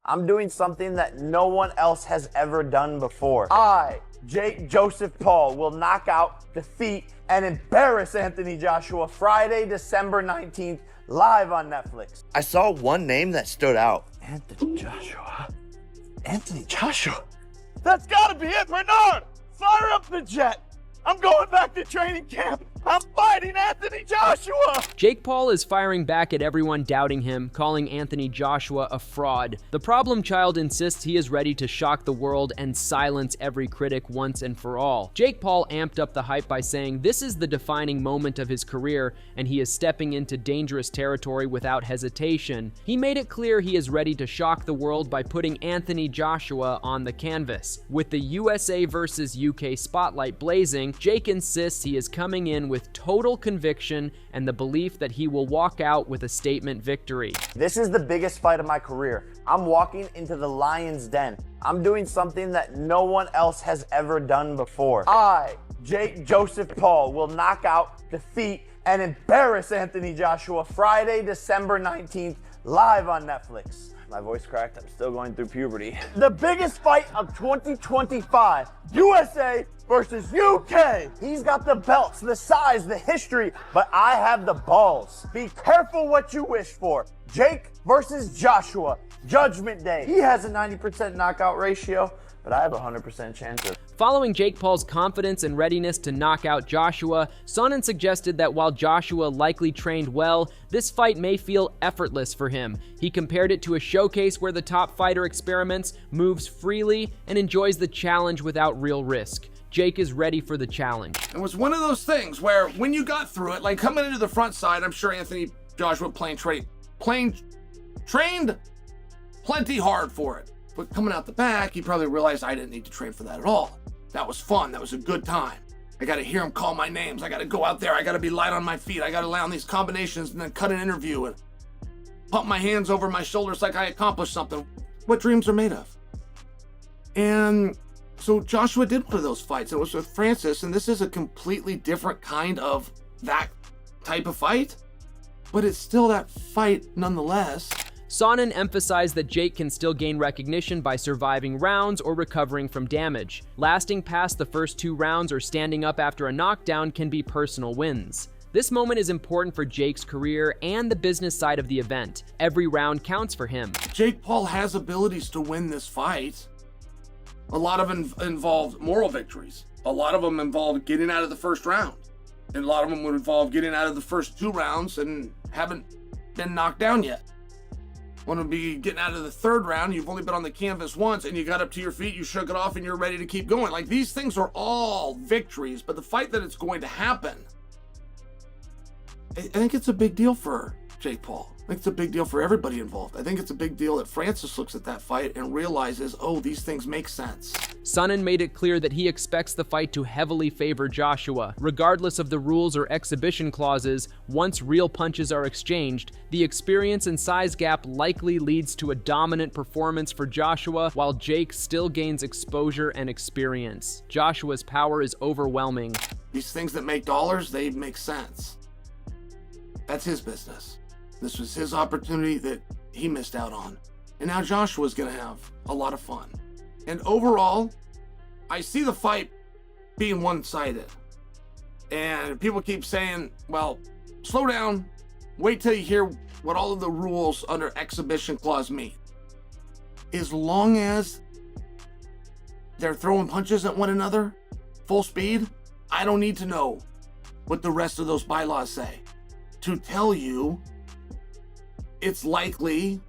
I'm doing something that no one else has ever done before. I, Jake Joseph Paul, will knock out, defeat, and embarrass Anthony Joshua Friday, December 19th, live on Netflix. I saw one name that stood out. Anthony Joshua. Anthony Joshua. That's gotta be it, Bernard! Fire up the jet! I'm going back to training camp! I'm fighting Anthony Joshua! Jake Paul is firing back at everyone doubting him, calling Anthony Joshua a fraud. The problem child insists he is ready to shock the world and silence every critic once and for all. Jake Paul amped up the hype by saying this is the defining moment of his career and he is stepping into dangerous territory without hesitation. He made it clear he is ready to shock the world by putting Anthony Joshua on the canvas. With the USA versus UK spotlight blazing, Jake insists he is coming in with total conviction and the belief that he will walk out with a statement victory. This is the biggest fight of my career. I'm walking into the lion's den. I'm doing something that no one else has ever done before. I, Jake Joseph Paul, will knock out, defeat, and embarrass Anthony Joshua Friday, December 19th, live on Netflix. My voice cracked, I'm still going through puberty. The biggest fight of 2025, USA versus UK. He's got the belts, the size, the history, but I have the balls. Be careful what you wish for. Jake versus Joshua, Judgment Day. He has a 90% knockout ratio, but I have a 100% chance of. Following Jake Paul's confidence and readiness to knock out Joshua, Sonnen suggested that while Joshua likely trained well, this fight may feel effortless for him. He compared it to a showcase where the top fighter experiments, moves freely, and enjoys the challenge without real risk. Jake is ready for the challenge. It was one of those things where when you got through it, like coming into the front side, I'm sure Anthony Joshua trained plenty hard for it. But coming out the back, he probably realized I didn't need to train for that at all. That was fun. That was a good time. I got to hear him call my names. I got to go out there. I got to be light on my feet. I got to land these combinations and then cut an interview and pump my hands over my shoulders like I accomplished something. What dreams are made of. And so Joshua did one of those fights. It was with Francis, and this is a completely different kind of that type of fight, but it's still that fight nonetheless. Sonnen emphasized that Jake can still gain recognition by surviving rounds or recovering from damage. Lasting past the first 2 rounds or standing up after a knockdown can be personal wins. This moment is important for Jake's career and the business side of the event. Every round counts for him. Jake Paul has abilities to win this fight. A lot of them involved moral victories. A lot of them involved getting out of the first round. And a lot of them would involve getting out of the first 2 rounds and haven't been knocked down yet. Want to be getting out of the 3rd round, you've only been on the canvas once and you got up to your feet, you shook it off and you're ready to keep going. Like, these things are all victories, but the fight that it's going to happen, I think it's a big deal for Jake Paul. I think it's a big deal for everybody involved. I think it's a big deal that Francis looks at that fight and realizes, oh, these things make sense. Sonnen made it clear that he expects the fight to heavily favor Joshua. Regardless of the rules or exhibition clauses, once real punches are exchanged, the experience and size gap likely leads to a dominant performance for Joshua, while Jake still gains exposure and experience. Joshua's power is overwhelming. These things that make dollars, they make sense. That's his business. This was his opportunity that he missed out on. And now Joshua's gonna have a lot of fun. And overall, I see the fight being one-sided. And people keep saying, well, slow down, wait till you hear what all of the rules under exhibition clause mean. As long as they're throwing punches at one another, full speed, I don't need to know what the rest of those bylaws say to tell you it's likely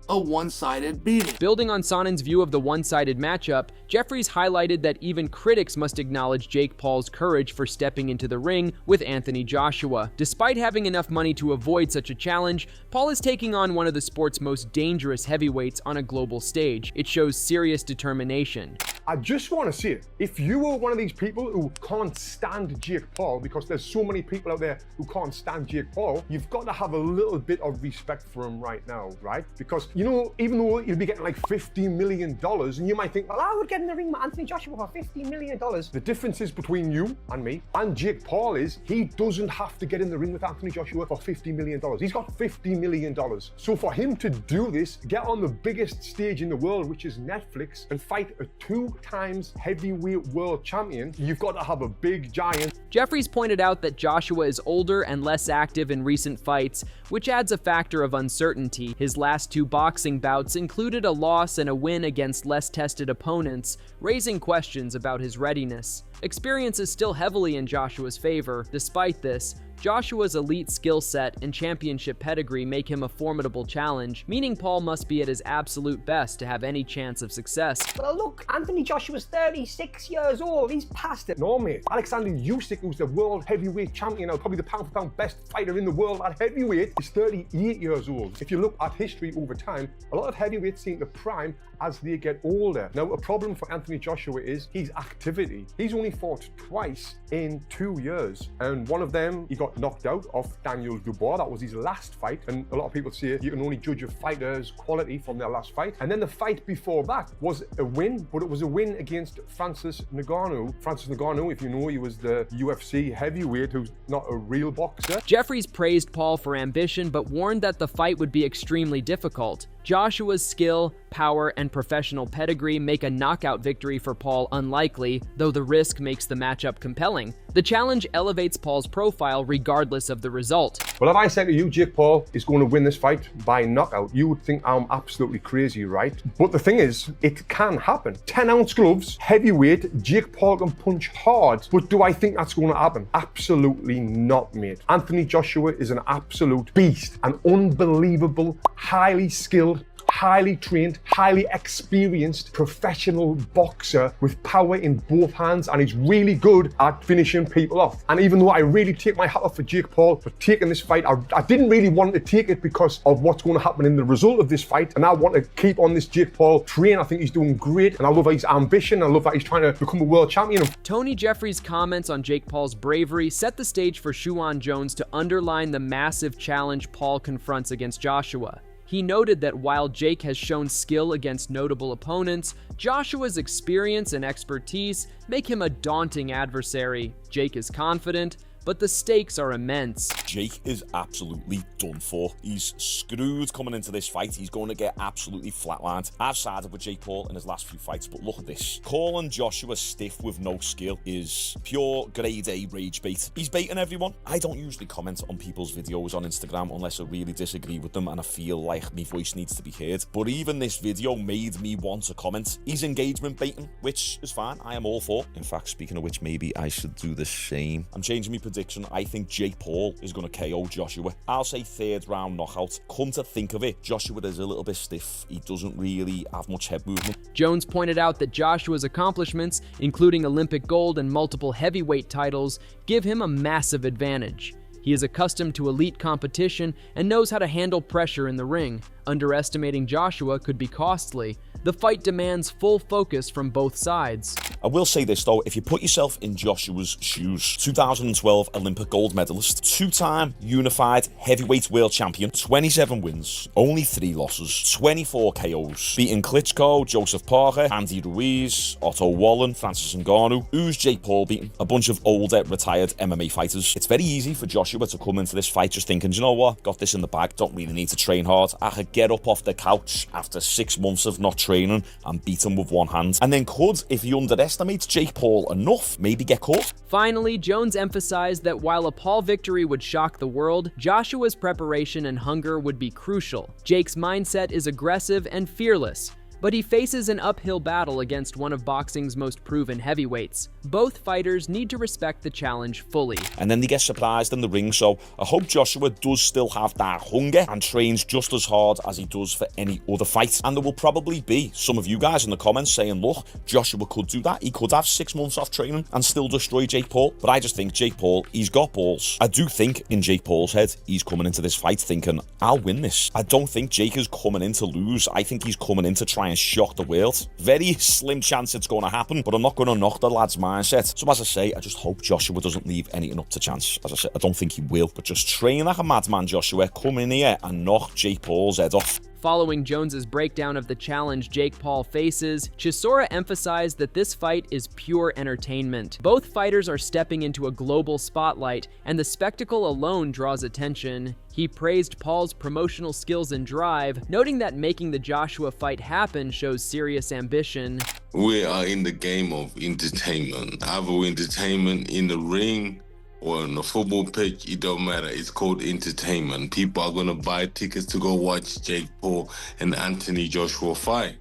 a one-sided beating. Building on Sonnen's view of the one-sided matchup, Jeffries highlighted that even critics must acknowledge Jake Paul's courage for stepping into the ring with Anthony Joshua. Despite having enough money to avoid such a challenge, Paul is taking on one of the sport's most dangerous heavyweights on a global stage. It shows serious determination. I just want to say, if you were one of these people who can't stand Jake Paul, because there's so many people out there who can't stand Jake Paul, you've got to have a little bit of respect for him right now, right? Because, you know, even though you'll be getting like $50 million, and you might think, well, I would get in the ring with Anthony Joshua for $50 million. The difference is between you and me and Jake Paul is he doesn't have to get in the ring with Anthony Joshua for $50 million. He's got $50 million. So for him to do this, get on the biggest stage in the world, which is Netflix, and fight a 2-time heavyweight world champion, you've got to have a big giant. Jeffries pointed out that Joshua is older and less active in recent fights, which adds a factor of uncertainty. His last 2 boxing bouts included a loss and a win against less tested opponents, raising questions about his readiness. Experience is still heavily in Joshua's favor. Despite this, Joshua's elite skill set and championship pedigree make him a formidable challenge, meaning Paul must be at his absolute best to have any chance of success. But look, Anthony Joshua's 36 years old. He's past it. No, mate. Alexander Usyk, who's the world heavyweight champion now, probably the pound-for-pound best fighter in the world at heavyweight, is 38 years old. If you look at history over time, a lot of heavyweights seem to prime as they get older. Now, a problem for Anthony Joshua is his activity. He's only fought twice in 2 years, and one of them, he got knocked out off Daniel Dubois. That was his last fight, and a lot of people say you can only judge a fighter's quality from their last fight. And then the fight before that was a win, but it was a win against Francis Ngannou. Francis Ngannou, if you know, he was the UFC heavyweight who's not a real boxer. Jeffries praised Paul for ambition, but warned that the fight would be extremely difficult. Joshua's skill, power, and professional pedigree make a knockout victory for Paul unlikely, though the risk makes the matchup compelling. The challenge elevates Paul's profile regardless of the result. Well, if I said to you, Jake Paul is going to win this fight by knockout, you would think I'm absolutely crazy, right? But the thing is, it can happen. 10-ounce gloves, heavyweight, Jake Paul can punch hard. But do I think that's going to happen? Absolutely not, mate. Anthony Joshua is an absolute beast, an unbelievable, highly skilled, highly trained, highly experienced professional boxer with power in both hands, and he's really good at finishing people off. And even though I really take my hat off for Jake Paul for taking this fight, I didn't really want to take it because of what's going to happen in the result of this fight, and I want to keep on this Jake Paul train. I think he's doing great, and I love his ambition. I love that he's trying to become a world champion. Tony Jeffries' comments on Jake Paul's bravery set the stage for Shuan Jones to underline the massive challenge Paul confronts against Joshua. He noted that while Jake has shown skill against notable opponents, Joshua's experience and expertise make him a daunting adversary. Jake is confident, but the stakes are immense. Jake is absolutely done for. He's screwed coming into this fight. He's going to get absolutely flatlined. I've sided with Jake Paul in his last few fights, but look at this. Calling Joshua stiff with no skill is pure grade A rage bait. He's baiting everyone. I don't usually comment on people's videos on Instagram unless I really disagree with them and I feel like my voice needs to be heard. But even this video made me want to comment. He's engagement baiting, which is fine. I am all for. In fact, speaking of which, maybe I should do the same. I'm changing my prediction. I think Jake Paul is going to KO Joshua. I'll say 3rd round knockout. Come to think of it, Joshua is a little bit stiff. He doesn't really have much head movement. Jones pointed out that Joshua's accomplishments, including Olympic gold and multiple heavyweight titles, give him a massive advantage. He is accustomed to elite competition and knows how to handle pressure in the ring. Underestimating Joshua could be costly. The fight demands full focus from both sides. I will say this though, if you put yourself in Joshua's shoes, 2012 Olympic gold medalist, 2-time unified heavyweight world champion, 27 wins, only 3 losses, 24 KOs, beating Klitschko, Joseph Parker, Andy Ruiz, Otto Wallen, Francis Ngannou. Who's Jake Paul beating? A bunch of older, retired MMA fighters. It's very easy for Joshua to come into this fight just thinking, do you know what, got this in the bag, don't really need to train hard. I could get up off the couch after 6 months of not training and beat him with one hand. And then could, if he underestimates Jake Paul enough, maybe get caught. Finally, Jones emphasized that while a Paul victory would shock the world, Joshua's preparation and hunger would be crucial. Jake's mindset is aggressive and fearless, but he faces an uphill battle against one of boxing's most proven heavyweights. Both fighters need to respect the challenge fully. And then they get surprised in the ring, so I hope Joshua does still have that hunger and trains just as hard as he does for any other fight. And there will probably be some of you guys in the comments saying, look, Joshua could do that. He could have 6 months off training and still destroy Jake Paul. But I just think Jake Paul, he's got balls. I do think in Jake Paul's head, he's coming into this fight thinking, I'll win this. I don't think Jake is coming in to lose. I think he's coming in to try and shock the world. Very slim chance it's going to happen, but I'm not going to knock the lad's mindset. So as I say, I just hope Joshua doesn't leave anything up to chance. As I said, I don't think he will, but just train like a madman, Joshua. Come in here and knock Jake Paul's head off. Following Jones's breakdown of the challenge Jake Paul faces, Chisora emphasized that this fight is pure entertainment. Both fighters are stepping into a global spotlight, and the spectacle alone draws attention. He praised Paul's promotional skills and drive, noting that making the Joshua fight happen shows serious ambition. We are in the game of entertainment. Either entertainment in the ring or on the football pitch, it don't matter. It's called entertainment. People are gonna buy tickets to go watch Jake Paul and Anthony Joshua fight.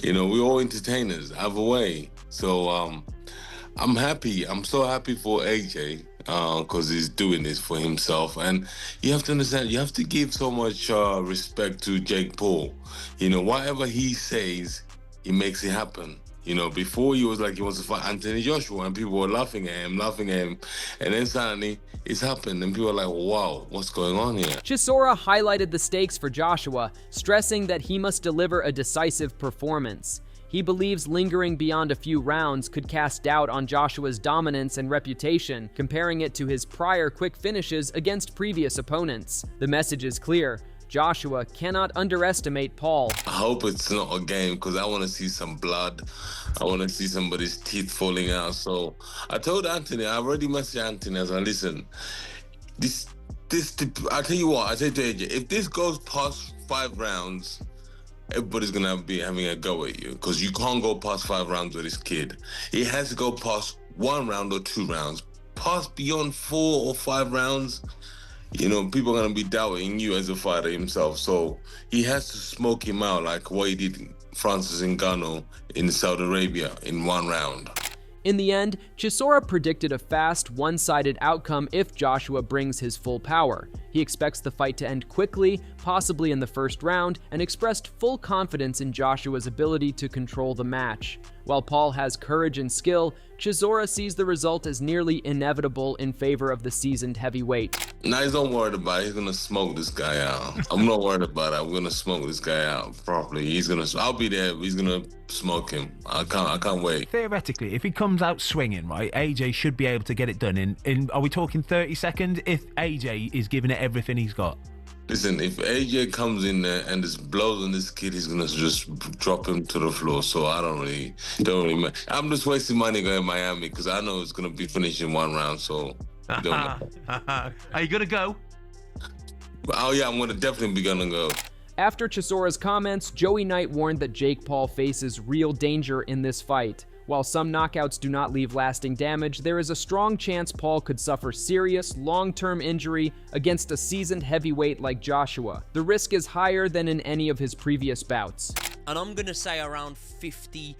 You know, we're all entertainers, either way. So I'm happy. I'm so happy for AJ because he's doing this for himself. And you have to understand, you have to give so much respect to Jake Paul. You know, whatever he says, he makes it happen. You know, before he was like he wants to fight Anthony Joshua and people were laughing at him. And then suddenly it's happened and people are like, wow, what's going on here? Chisora highlighted the stakes for Joshua, stressing that he must deliver a decisive performance. He believes lingering beyond a few rounds could cast doubt on Joshua's dominance and reputation, comparing it to his prior quick finishes against previous opponents. The message is clear. Joshua cannot underestimate Paul. I hope it's not a game because I want to see some blood. I want to see somebody's teeth falling out. So I told Anthony, I already messaged Anthony. I was like, listen, I tell you what, I said to AJ, if this goes past 5 rounds, everybody's going to be having a go at you because you can't go past 5 rounds with this kid. It has to go past 1 round or 2 rounds. Past beyond 4 or 5 rounds, you know, people are going to be doubting you as a fighter himself. So he has to smoke him out like what he did Francis Ngannou in Saudi Arabia in 1 round. In the end, Chisora predicted a fast, one-sided outcome if Joshua brings his full power. He expects the fight to end quickly, possibly in the first round, and expressed full confidence in Joshua's ability to control the match. While Paul has courage and skill, Chisora sees the result as nearly inevitable in favor of the seasoned heavyweight. Now he's not worried about it. He's gonna smoke this guy out. I'm not worried about it. I'm gonna smoke this guy out properly. I'll be there. He's gonna smoke him. I can't wait. Theoretically, if he comes out swinging, right, AJ should be able to get it done in are we talking 30 seconds? If AJ is giving it everything he's got. Listen, if AJ comes in there and just blows on this kid, he's gonna just drop him to the floor. So I don't really. I'm just wasting money going to Miami because I know it's gonna be finished in 1 round. So I don't know. Are you gonna go? Oh yeah, I'm definitely gonna go. After Chisora's comments, Joey Knight warned that Jake Paul faces real danger in this fight. While some knockouts do not leave lasting damage, there is a strong chance Paul could suffer serious, long-term injury against a seasoned heavyweight like Joshua. The risk is higher than in any of his previous bouts. And I'm going to say around 50%.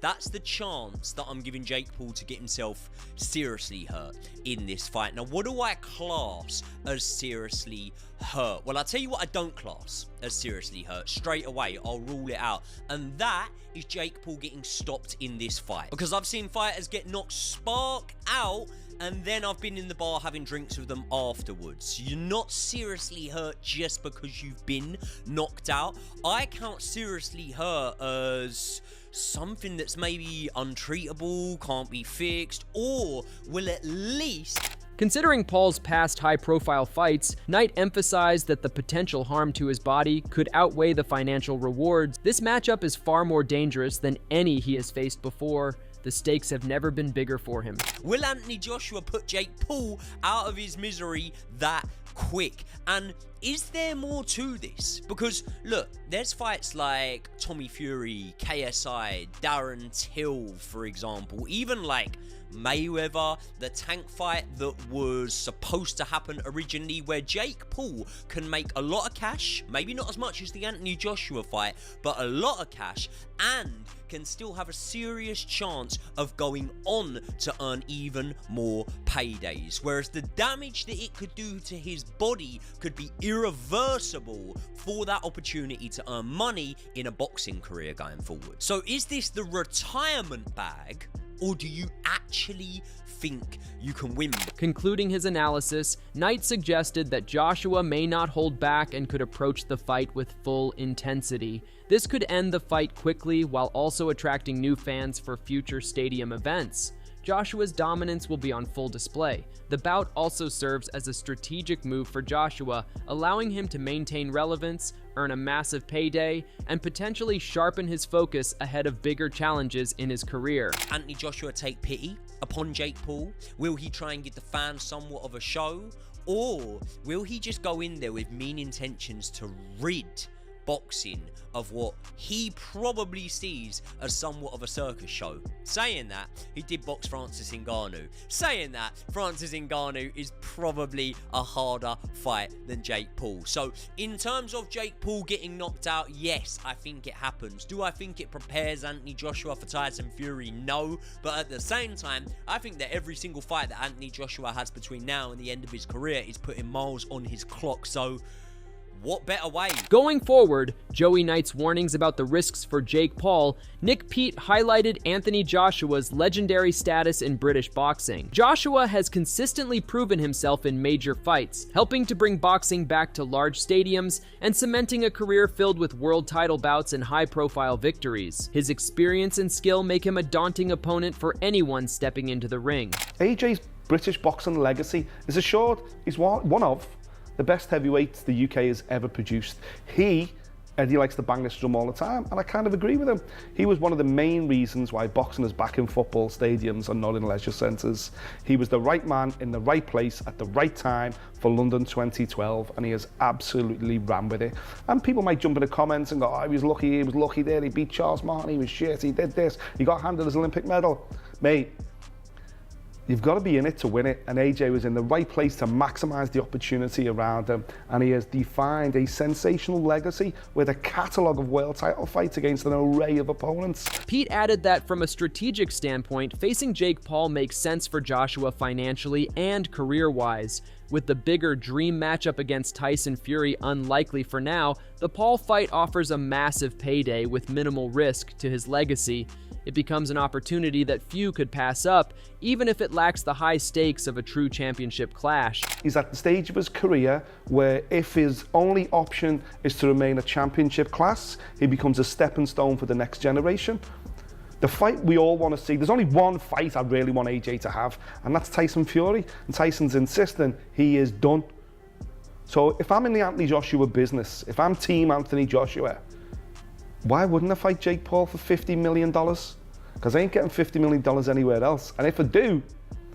That's the chance that I'm giving Jake Paul to get himself seriously hurt in this fight. Now, what do I class as seriously hurt? Well, I'll tell you what I don't class as seriously hurt. Straight away, I'll rule it out. And that is Jake Paul getting stopped in this fight. Because I've seen fighters get knocked spark out, and then I've been in the bar having drinks with them afterwards. You're not seriously hurt just because you've been knocked out. I count seriously hurt as something that's maybe untreatable, can't be fixed, or will at least... Considering Paul's past high-profile fights, Knight emphasized that the potential harm to his body could outweigh the financial rewards. This matchup is far more dangerous than any he has faced before. The stakes have never been bigger for him. Will Anthony Joshua put Jake Paul out of his misery that quick? And is there more to this? Because look, there's fights like Tommy Fury, KSI, Darren Till, for example, even like Mayweather, the Tank fight that was supposed to happen originally, where Jake Paul can make a lot of cash, maybe not as much as the Anthony Joshua fight, but a lot of cash, and can still have a serious chance of going on to earn even more paydays. Whereas the damage that it could do to his body could be irreversible for that opportunity to earn money in a boxing career going forward. So is this the retirement bag or do you actually think you can win? Concluding his analysis, Knight suggested that Joshua may not hold back and could approach the fight with full intensity. This could end the fight quickly while also attracting new fans for future stadium events. Joshua's dominance will be on full display. The bout also serves as a strategic move for Joshua, allowing him to maintain relevance, earn a massive payday, and potentially sharpen his focus ahead of bigger challenges in his career. Anthony Joshua take pity upon Jake Paul? Will he try and give the fans somewhat of a show? Or will he just go in there with mean intentions to rid boxing of what he probably sees as somewhat of a circus show? Saying that, he did box Francis Ngannou. Saying that, Francis Ngannou is probably a harder fight than Jake Paul. So, in terms of Jake Paul getting knocked out, yes, I think it happens. Do I think it prepares Anthony Joshua for Tyson Fury? No. But at the same time, I think that every single fight that Anthony Joshua has between now and the end of his career is putting miles on his clock. So, what better way? Going forward, Joey Knight's warnings about the risks for Jake Paul, Nick Pete highlighted Anthony Joshua's legendary status in British boxing. Joshua has consistently proven himself in major fights, helping to bring boxing back to large stadiums and cementing a career filled with world title bouts and high-profile victories. His experience and skill make him a daunting opponent for anyone stepping into the ring. AJ's British boxing legacy is assured he's one of the best heavyweights the UK has ever produced. Eddie likes to bang this drum all the time, and I kind of agree with him. He was one of the main reasons why boxing is back in football stadiums and not in leisure centres. He was the right man in the right place at the right time for London 2012, and he has absolutely ran with it. And people might jump in the comments and go, oh, he was lucky there, he beat Charles Martin, he was shit, he did this, he got handed his Olympic medal. Mate, you've got to be in it to win it, and AJ was in the right place to maximise the opportunity around him, and he has defined a sensational legacy with a catalogue of world title fights against an array of opponents. Pete added that from a strategic standpoint, facing Jake Paul makes sense for Joshua financially and career-wise. With the bigger dream matchup against Tyson Fury unlikely for now, the Paul fight offers a massive payday with minimal risk to his legacy. It becomes an opportunity that few could pass up, even if it lacks the high stakes of a true championship clash. He's at the stage of his career where if his only option is to remain a championship class, he becomes a stepping stone for the next generation. The fight we all want to see, there's only one fight I really want AJ to have, and that's Tyson Fury. And Tyson's insisting he is done. So if I'm in the Anthony Joshua business, if I'm team Anthony Joshua, why wouldn't I fight Jake Paul for $50 million? Because I ain't getting $50 million anywhere else. And if I do,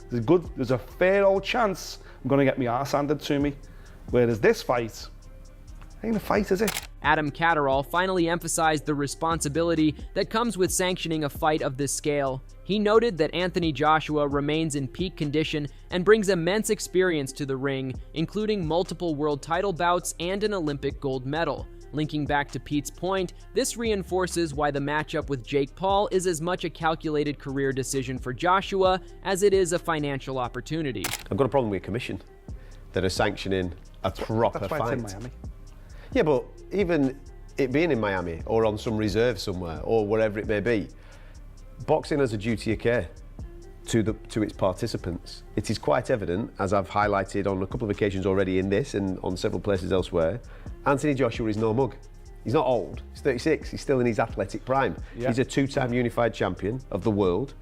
there's a fair old chance I'm going to get my arse handed to me. Whereas this fight, ain't a fight, is it? Adam Catterall finally emphasized the responsibility that comes with sanctioning a fight of this scale. He noted that Anthony Joshua remains in peak condition and brings immense experience to the ring, including multiple world title bouts and an Olympic gold medal. Linking back to Pete's point, this reinforces why the matchup with Jake Paul is as much a calculated career decision for Joshua as it is a financial opportunity. I've got a problem with commission that are sanctioning a proper That's why fight. it's in Miami. Yeah, but even it being in Miami or on some reserve somewhere or wherever it may be, boxing has a duty of care to its participants. It is quite evident, as I've highlighted on a couple of occasions already in this and on several places elsewhere, Anthony Joshua is no mug. He's not old, he's 36, he's still in his athletic prime. Yeah. He's a two-time unified champion of the world,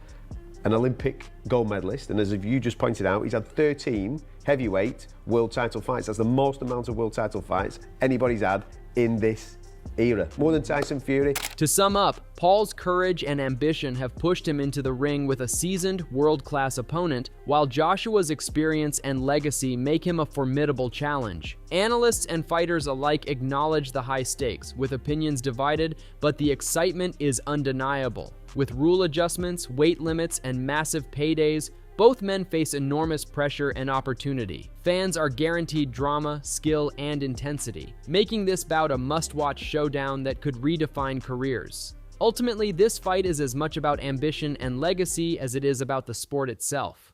an Olympic gold medalist, and as you just pointed out, he's had 13 heavyweight world title fights. That's the most amount of world title fights anybody's had in this era, more than Tyson Fury. To sum up, Paul's courage and ambition have pushed him into the ring with a seasoned, world-class opponent, while Joshua's experience and legacy make him a formidable challenge. Analysts and fighters alike acknowledge the high stakes, with opinions divided, but the excitement is undeniable. With rule adjustments, weight limits, and massive paydays, both men face enormous pressure and opportunity. Fans are guaranteed drama, skill, and intensity, making this bout a must-watch showdown that could redefine careers. Ultimately, this fight is as much about ambition and legacy as it is about the sport itself.